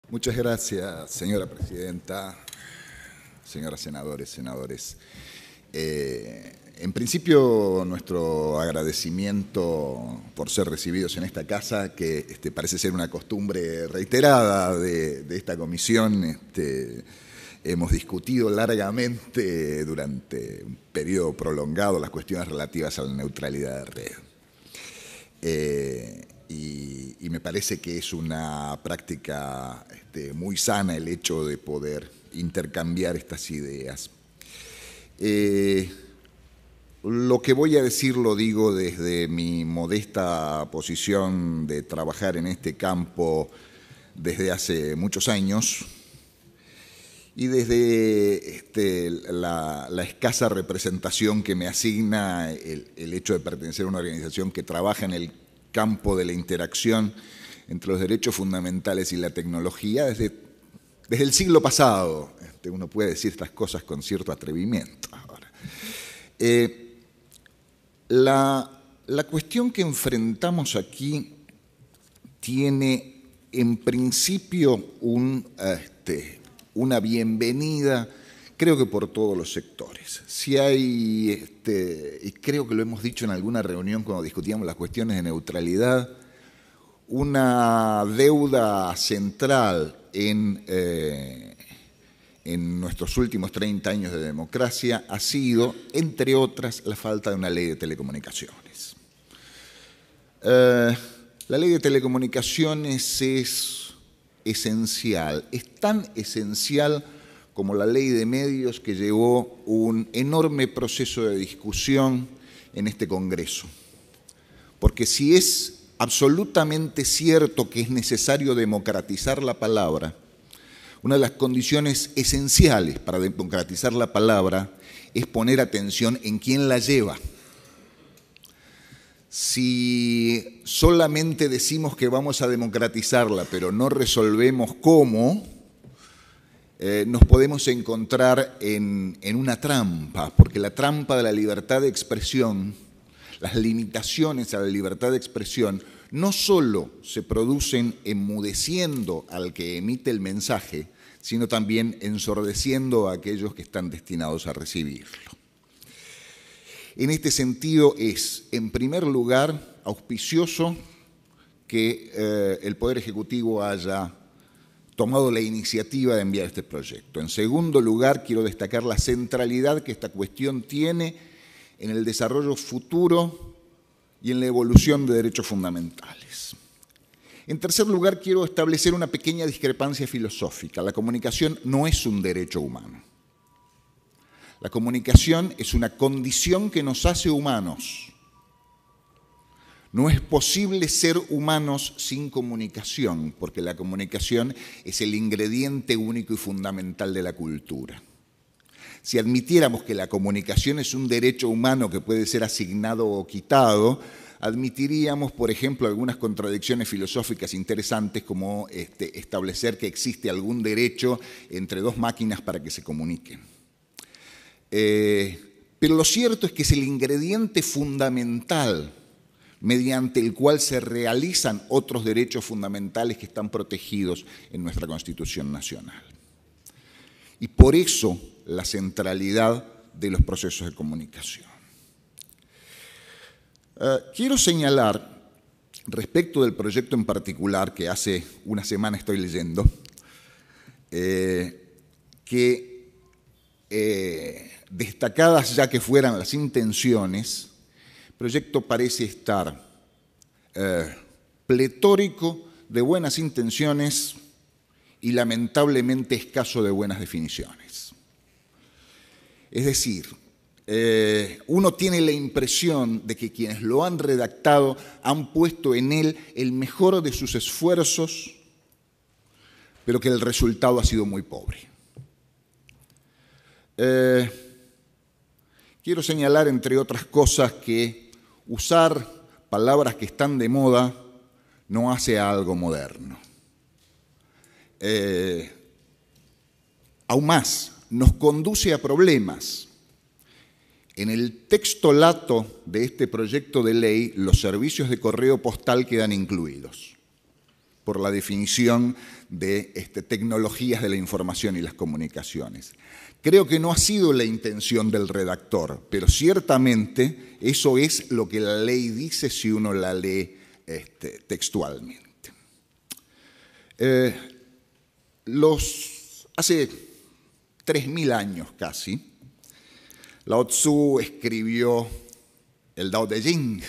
Muchas gracias, señora presidenta, señoras senadores. En principio, nuestro agradecimiento por ser recibidos en esta casa, que parece ser una costumbre reiterada de esta comisión. Hemos discutido largamente durante un periodo prolongado las cuestiones relativas a la neutralidad de red. Y me parece que es una práctica muy sana el hecho de poder intercambiar estas ideas. Lo que voy a decir lo digo desde mi modesta posición de trabajar en este campo desde hace muchos años y desde la escasa representación que me asigna el hecho de pertenecer a una organización que trabaja en el campo de la interacción entre los derechos fundamentales y la tecnología desde el siglo pasado. Uno puede decir estas cosas con cierto atrevimiento ahora. La cuestión que enfrentamos aquí tiene en principio una bienvenida, creo que por todos los sectores. Si hay, y creo que lo hemos dicho en alguna reunión cuando discutíamos las cuestiones de neutralidad, una deuda central en nuestros últimos 30 años de democracia ha sido, entre otras, la falta de una ley de telecomunicaciones. La ley de telecomunicaciones es esencial, es tan esencial como la ley de medios, que llevó un enorme proceso de discusión en este Congreso. Porque si es absolutamente cierto que es necesario democratizar la palabra, una de las condiciones esenciales para democratizar la palabra es poner atención en quién la lleva. Si solamente decimos que vamos a democratizarla, pero no resolvemos cómo, nos podemos encontrar en una trampa, porque la trampa de la libertad de expresión, las limitaciones a la libertad de expresión, no solo se producen enmudeciendo al que emite el mensaje, sino también ensordeciendo a aquellos que están destinados a recibirlo. En este sentido es, en primer lugar, auspicioso que el Poder Ejecutivo haya tomado la iniciativa de enviar este proyecto. En segundo lugar, quiero destacar la centralidad que esta cuestión tiene en el desarrollo futuro y en la evolución de derechos fundamentales. En tercer lugar, quiero establecer una pequeña discrepancia filosófica. La comunicación no es un derecho humano. La comunicación es una condición que nos hace humanos. No es posible ser humanos sin comunicación, porque la comunicación es el ingrediente único y fundamental de la cultura. Si admitiéramos que la comunicación es un derecho humano que puede ser asignado o quitado, admitiríamos, por ejemplo, algunas contradicciones filosóficas interesantes, como establecer que existe algún derecho entre dos máquinas para que se comuniquen. Pero lo cierto es que es el ingrediente fundamental mediante el cual se realizan otros derechos fundamentales que están protegidos en nuestra Constitución Nacional. Y por eso la centralidad de los procesos de comunicación. Quiero señalar, respecto del proyecto en particular, que hace una semana estoy leyendo, que destacadas ya que fueran las intenciones, el proyecto parece estar pletórico de buenas intenciones y lamentablemente escaso de buenas definiciones. Es decir, uno tiene la impresión de que quienes lo han redactado han puesto en él el mejor de sus esfuerzos, pero que el resultado ha sido muy pobre. Quiero señalar, entre otras cosas, que usar palabras que están de moda no hace a algo moderno. Aún más, nos conduce a problemas. En el texto lato de este proyecto de ley, los servicios de correo postal quedan incluidos. por la definición de tecnologías de la información y las comunicaciones. Creo que no ha sido la intención del redactor, pero ciertamente eso es lo que la ley dice si uno la lee textualmente. Hace 3.000 años casi, Lao Tzu escribió el Tao Te Ching,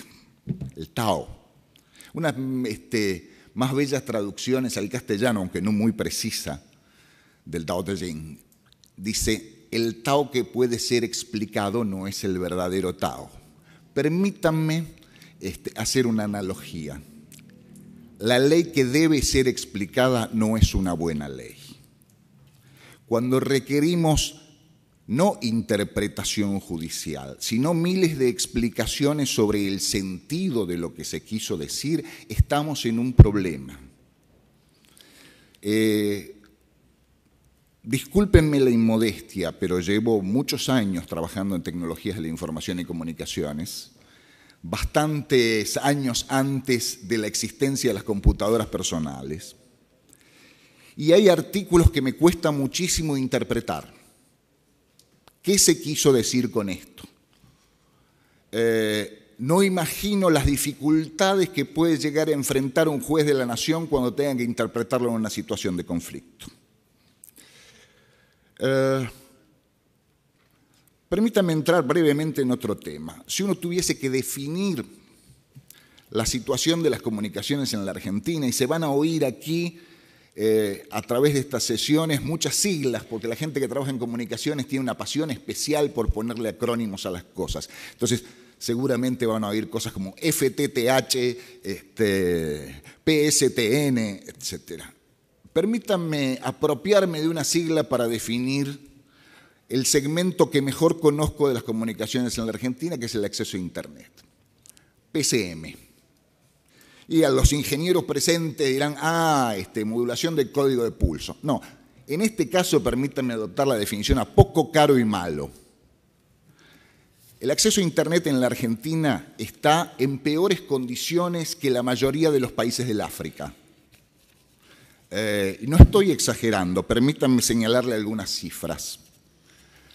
el Tao. Unas más bellas traducciones al castellano, aunque no muy precisa, del Tao Te Ching. Dice, el Tao que puede ser explicado no es el verdadero Tao. Permítanme hacer una analogía. La ley que debe ser explicada no es una buena ley. Cuando requerimos no interpretación judicial, sino miles de explicaciones sobre el sentido de lo que se quiso decir, estamos en un problema. Discúlpenme la inmodestia, pero llevo muchos años trabajando en tecnologías de la información y comunicaciones, bastantes años antes de la existencia de las computadoras personales, y hay artículos que me cuesta muchísimo interpretar. ¿Qué se quiso decir con esto? No imagino las dificultades que puede llegar a enfrentar un juez de la nación cuando tenga que interpretarlo en una situación de conflicto. Permítanme entrar brevemente en otro tema. Si uno tuviese que definir la situación de las comunicaciones en la Argentina, y se van a oír aquí a través de estas sesiones muchas siglas, porque la gente que trabaja en comunicaciones tiene una pasión especial por ponerle acrónimos a las cosas. Entonces, seguramente van a oír cosas como FTTH, PSTN, etc. Permítanme apropiarme de una sigla para definir el segmento que mejor conozco de las comunicaciones en la Argentina, que es el acceso a Internet. PCM. Y a los ingenieros presentes dirán, modulación del código de pulso. No, en este caso permítanme adoptar la definición a poco, caro y malo. El acceso a Internet en la Argentina está en peores condiciones que la mayoría de los países del África. No estoy exagerando, permítanme señalarle algunas cifras.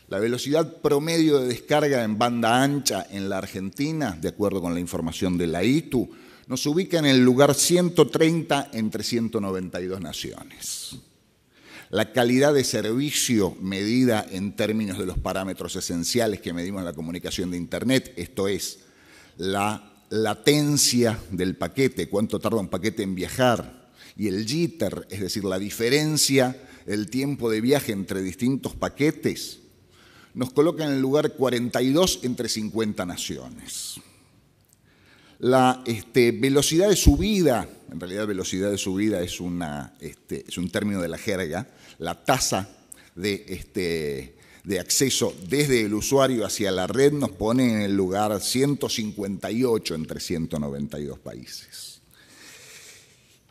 La velocidad promedio de descarga en banda ancha en la Argentina, de acuerdo con la información de la ITU, nos ubica en el lugar 130 entre 192 naciones. La calidad de servicio medida en términos de los parámetros esenciales que medimos en la comunicación de Internet, esto es, la latencia del paquete, cuánto tarda un paquete en viajar, y el jitter, es decir, la diferencia, el tiempo de viaje entre distintos paquetes, nos coloca en el lugar 42 entre 50 naciones. La velocidad de subida, en realidad velocidad de subida es un término de la jerga, la tasa de acceso desde el usuario hacia la red nos pone en el lugar 158 entre 192 países.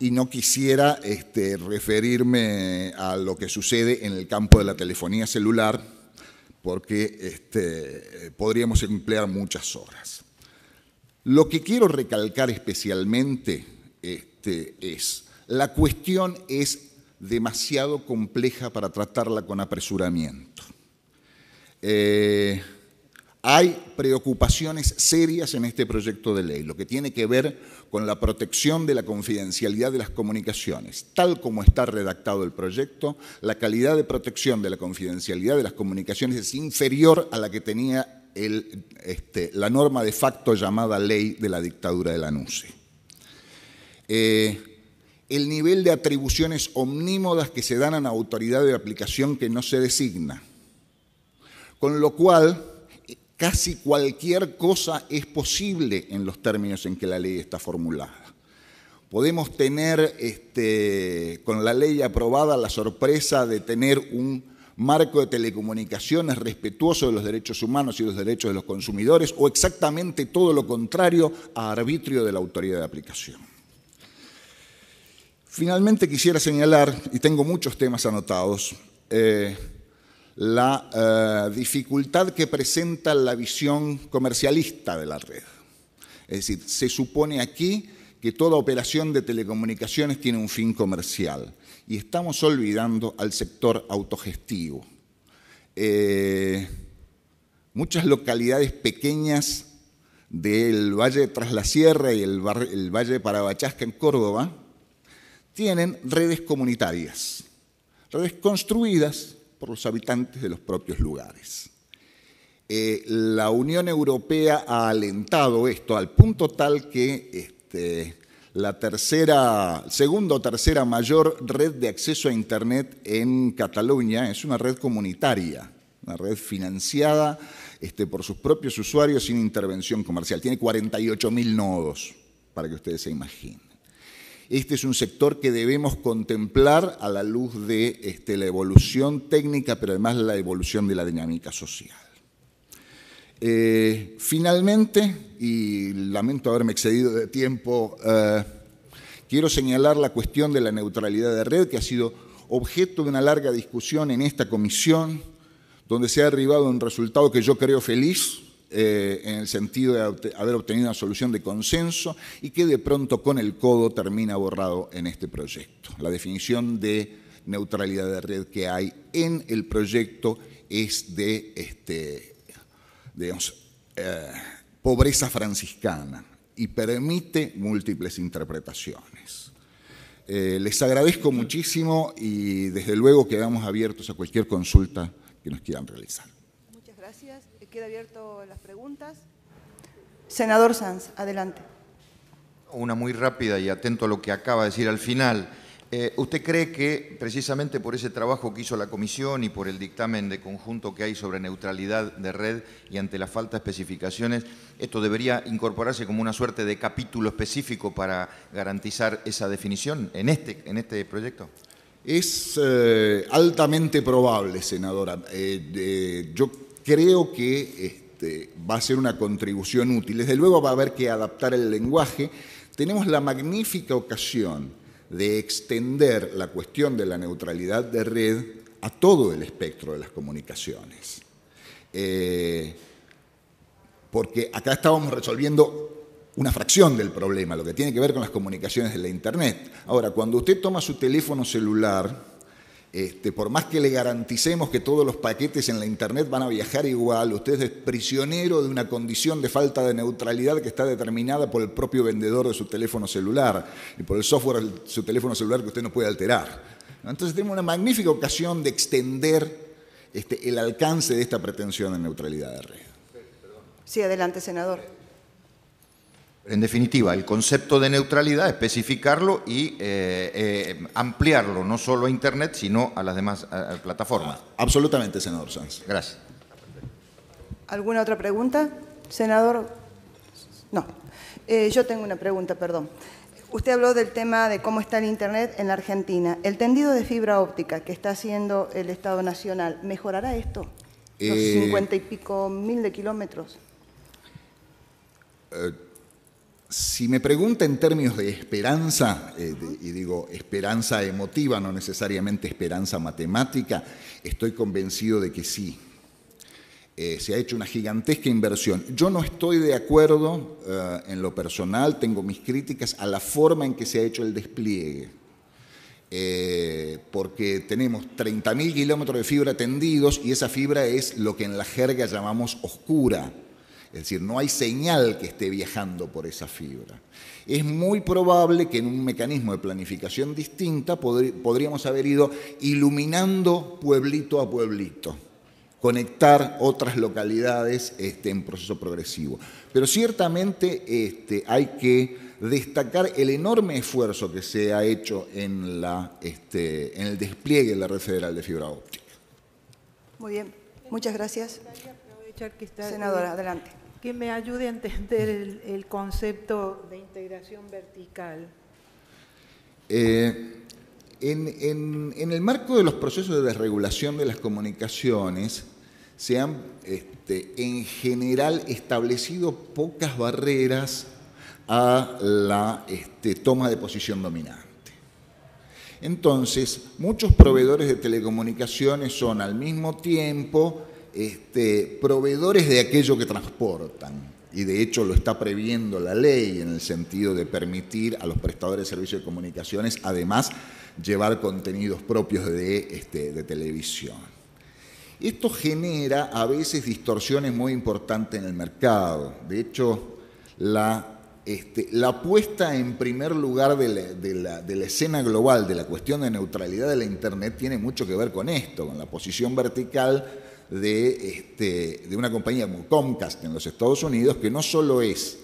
Y no quisiera referirme a lo que sucede en el campo de la telefonía celular, porque podríamos emplear muchas horas. Lo que quiero recalcar especialmente es, la cuestión es demasiado compleja para tratarla con apresuramiento. Hay preocupaciones serias en este proyecto de ley, lo que tiene que ver con la protección de la confidencialidad de las comunicaciones. Tal como está redactado el proyecto, la calidad de protección de la confidencialidad de las comunicaciones es inferior a la que tenía la norma de facto llamada Ley de la Dictadura de la NUCE. El nivel de atribuciones omnímodas que se dan a una autoridad de aplicación que no se designa, con lo cual casi cualquier cosa es posible en los términos en que la ley está formulada. Podemos tener, con la ley aprobada, la sorpresa de tener un marco de telecomunicaciones respetuoso de los derechos humanos y los derechos de los consumidores, o exactamente todo lo contrario, a arbitrio de la autoridad de aplicación. Finalmente quisiera señalar, y tengo muchos temas anotados, la dificultad que presenta la visión comercialista de la red. Es decir, se supone aquí que toda operación de telecomunicaciones tiene un fin comercial y estamos olvidando al sector autogestivo. Muchas localidades pequeñas del Valle de Tras la Sierra y el Valle de Parabachasca en Córdoba tienen redes comunitarias, redes construidas por los habitantes de los propios lugares. La Unión Europea ha alentado esto al punto tal que la segunda o tercera mayor red de acceso a Internet en Cataluña es una red comunitaria, una red financiada por sus propios usuarios sin intervención comercial. Tiene 48.000 nodos, para que ustedes se imaginen. Este es un sector que debemos contemplar a la luz de la evolución técnica, pero además la evolución de la dinámica social. Finalmente, y lamento haberme excedido de tiempo, quiero señalar la cuestión de la neutralidad de red, que ha sido objeto de una larga discusión en esta comisión, donde se ha arribado a un resultado que yo creo feliz, en el sentido de haber obtenido una solución de consenso y que de pronto con el codo termina borrado en este proyecto. La definición de neutralidad de red que hay en el proyecto es de digamos, pobreza franciscana y permite múltiples interpretaciones. Les agradezco muchísimo y desde luego quedamos abiertos a cualquier consulta que nos quieran realizar. Muchas gracias. Queda abierto las preguntas. Senador Sanz, adelante. Una muy rápida y atento a lo que acaba de decir al final. ¿Usted cree que precisamente por ese trabajo que hizo la comisión y por el dictamen de conjunto que hay sobre neutralidad de red y ante la falta de especificaciones, esto debería incorporarse como una suerte de capítulo específico para garantizar esa definición en este proyecto? Es altamente probable, senadora. Yo creo que va a ser una contribución útil. Desde luego va a haber que adaptar el lenguaje. Tenemos la magnífica ocasión de extender la cuestión de la neutralidad de red a todo el espectro de las comunicaciones. Porque acá estábamos resolviendo una fracción del problema, lo que tiene que ver con las comunicaciones de la Internet. Ahora, cuando usted toma su teléfono celular, por más que le garanticemos que todos los paquetes en la Internet van a viajar igual, usted es prisionero de una condición de falta de neutralidad que está determinada por el propio vendedor de su teléfono celular y por el software de su teléfono celular que usted no puede alterar. Entonces tenemos una magnífica ocasión de extender el alcance de esta pretensión de neutralidad de red. Sí, adelante, senador. En definitiva, el concepto de neutralidad, especificarlo y ampliarlo, no solo a Internet, sino a las demás plataformas. Absolutamente, senador Sanz. Gracias. ¿Alguna otra pregunta? Senador. No. Yo tengo una pregunta, perdón. Usted habló del tema de cómo está el Internet en la Argentina. ¿El tendido de fibra óptica que está haciendo el Estado Nacional, mejorará esto? Los 50 y pico mil de kilómetros. Si me pregunta en términos de esperanza, y digo esperanza emotiva, no necesariamente esperanza matemática, estoy convencido de que sí. Se ha hecho una gigantesca inversión. Yo no estoy de acuerdo en lo personal, tengo mis críticas a la forma en que se ha hecho el despliegue. Porque tenemos 30.000 kilómetros de fibra tendidos y esa fibra es lo que en la jerga llamamos oscura. Es decir, no hay señal que esté viajando por esa fibra. Es muy probable que en un mecanismo de planificación distinta podríamos haber ido iluminando pueblito a pueblito, conectar otras localidades en proceso progresivo. Pero ciertamente hay que destacar el enorme esfuerzo que se ha hecho en el despliegue de la Red Federal de Fibra Óptica. Muy bien, muchas gracias. Que está, senadora, adelante. Que me ayude a entender el concepto de integración vertical. En el marco de los procesos de desregulación de las comunicaciones, se han en general establecido pocas barreras a la toma de posición dominante. Entonces, muchos proveedores de telecomunicaciones son al mismo tiempo proveedores de aquello que transportan. y de hecho lo está previendo la ley en el sentido de permitir a los prestadores de servicios de comunicaciones, además, llevar contenidos propios de televisión. Esto genera a veces distorsiones muy importantes en el mercado. De hecho, la puesta en primer lugar de la escena global de la cuestión de neutralidad de la Internet tiene mucho que ver con esto, con la posición vertical de una compañía como Comcast en los Estados Unidos, que no solo es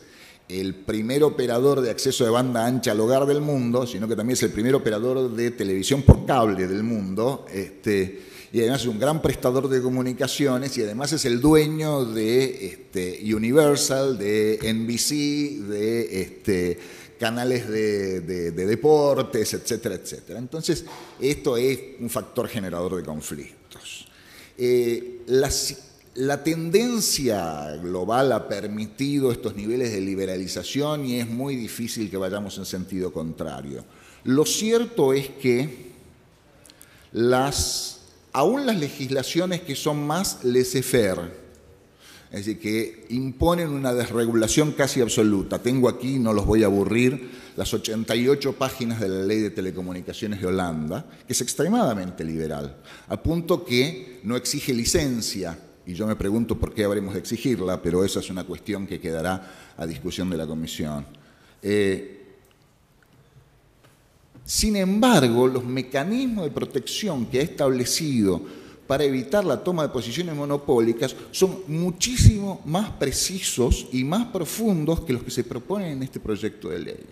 el primer operador de acceso de banda ancha al hogar del mundo, sino que también es el primer operador de televisión por cable del mundo, y además es un gran prestador de comunicaciones, y además es el dueño de Universal, de NBC, de canales de deportes, etcétera, etcétera. Entonces, esto es un factor generador de conflictos. La tendencia global ha permitido estos niveles de liberalización y es muy difícil que vayamos en sentido contrario. Lo cierto es que aún las legislaciones que son más laissez-faire, es decir, que imponen una desregulación casi absoluta. Tengo aquí, no los voy a aburrir, las 88 páginas de la Ley de Telecomunicaciones de Holanda, que es extremadamente liberal, a punto que no exige licencia, y yo me pregunto por qué habremos de exigirla, pero esa es una cuestión que quedará a discusión de la Comisión. Sin embargo, los mecanismos de protección que ha establecido para evitar la toma de posiciones monopólicas son muchísimo más precisos y más profundos que los que se proponen en este proyecto de ley.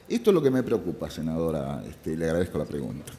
Esto es lo que me preocupa, senadora, le agradezco la pregunta.